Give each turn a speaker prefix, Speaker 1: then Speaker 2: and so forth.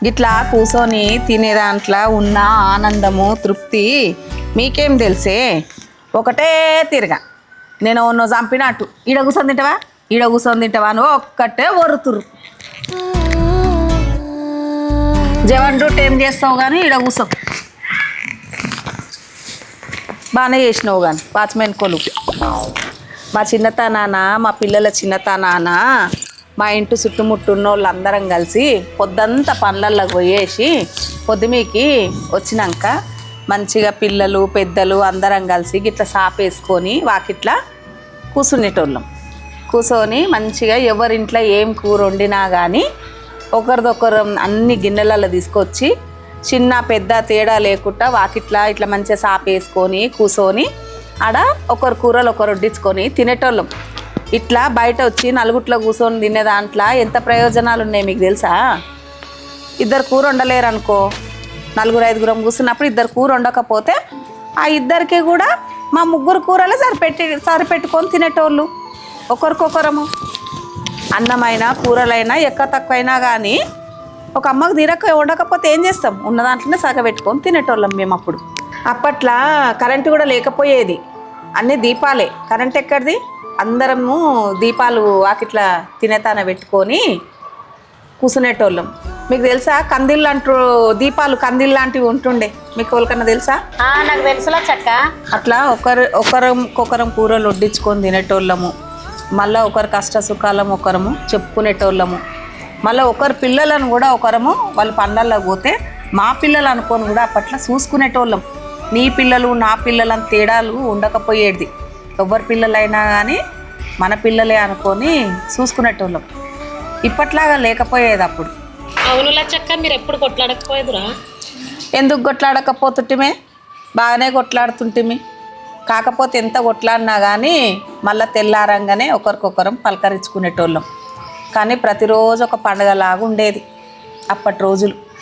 Speaker 1: గిట్లా కూర్చొని తినే దాంట్లో ఉన్న ఆనందము తృప్తి మీకేం తెలిసే. ఒకటే తిరగా నేను నువ్వు చంపినట్టు ఈడ కూర్చొని తింటావా ఈడ కూర్చొని తింటావా అని ఒక్కటే ఒరుతురు. జవన్ రూట్ ఏం చేస్తావు కానీ ఈడ కూర్చో. బాగానే చేసినావు కానీ వాచ్మెన్ కొలు. మా చిన్నతనాన మా పిల్లల చిన్నతనాన మా ఇంటి చుట్టుముట్టున్న వాళ్ళందరం కలిసి పొద్దంతా పనులలోకి పోయేసి పొద్దుమీకి వచ్చినాక మంచిగా పిల్లలు పెద్దలు అందరం కలిసి గిట్లా సాపేసుకొని వాకిట్లా కూర్చునేటోళ్ళం. కూర్చొని మంచిగా ఎవరింట్లో ఏం కూర వండినా కానీ ఒకరిదొకరు అన్ని గిన్నెలలో తీసుకొచ్చి చిన్న పెద్ద తేడా లేకుండా వాకిట్లా ఇట్లా మంచిగా సాపేసుకొని కూర్చొని ఆడ ఒకరు కూరలు ఒకరు వడ్డించుకొని తినేటోళ్ళం. ఇట్లా బయట వచ్చి నలుగుట్లో కూర్చొని తినే దాంట్లో ఎంత ప్రయోజనాలు ఉన్నాయి మీకు తెలుసా? ఇద్దరు కూర వండలేరు అనుకో, నలుగురు ఐదుగురం కూర్చున్నప్పుడు ఇద్దరు కూర వండకపోతే ఆ ఇద్దరికి కూడా మా ముగ్గురు కూరలు సరిపెట్టుకొని తినేటోళ్ళు ఒకరికొకరము. అన్నమైనా కూరలైనా ఎక్క తక్కువైనా కానీ ఒక అమ్మకు వండకపోతే ఏం చేస్తాం? ఉన్న దాంట్లోనే సగబెట్టుకొని తినేటోళ్ళం మేము. అప్పట్లో కరెంటు కూడా లేకపోయేది, అన్నీ దీపాలే. కరెంట్ ఎక్కడిది? అందరము దీపాలు వాకిట్లా తినేతాన పెట్టుకొని కూర్చునేటోళ్ళం. మీకు తెలుసా కందిళ్ళు అంటూ దీపాలు కందిళ్ళు లాంటివి ఉంటుండే, మీకు ఎవరికన్నా తెలుసా?
Speaker 2: నాకు తెలుసులా చక్క.
Speaker 1: అట్లా ఒకరం కూరలు వడ్డించుకొని తినేటోళ్ళము. మళ్ళీ ఒకరి కష్ట సుఖాలం ఒకరము చెప్పుకునేటోళ్ళము. మళ్ళీ ఒకరి పిల్లలను కూడా ఒకరము వాళ్ళ పనులలో పోతే మా పిల్లలు అనుకొని కూడా అప్పట్లో చూసుకునేటోళ్ళం. నీ పిల్లలు నా పిల్లలని తేడాలు ఉండకపోయేది. ఎవరి పిల్లలైనా కానీ మన పిల్లలే అనుకొని చూసుకునేటోళ్ళం. ఇప్పట్లాగా లేకపోయేది అప్పుడు.
Speaker 2: అవునులా చక్క, మీరు ఎప్పుడు కొట్లాడకపోయేదురా?
Speaker 1: ఎందుకు కొట్లాడకపోతుంటిమే? బాగానే కొట్లాడుతుంటిమి. కాకపోతే ఎంత కొట్లాడినా కానీ మళ్ళీ తెల్లారంగానే ఒకరికొకరం పలకరించుకునేటోళ్ళం. కానీ ప్రతిరోజు ఒక పండుగలాగా ఉండేది అప్పటి రోజులు.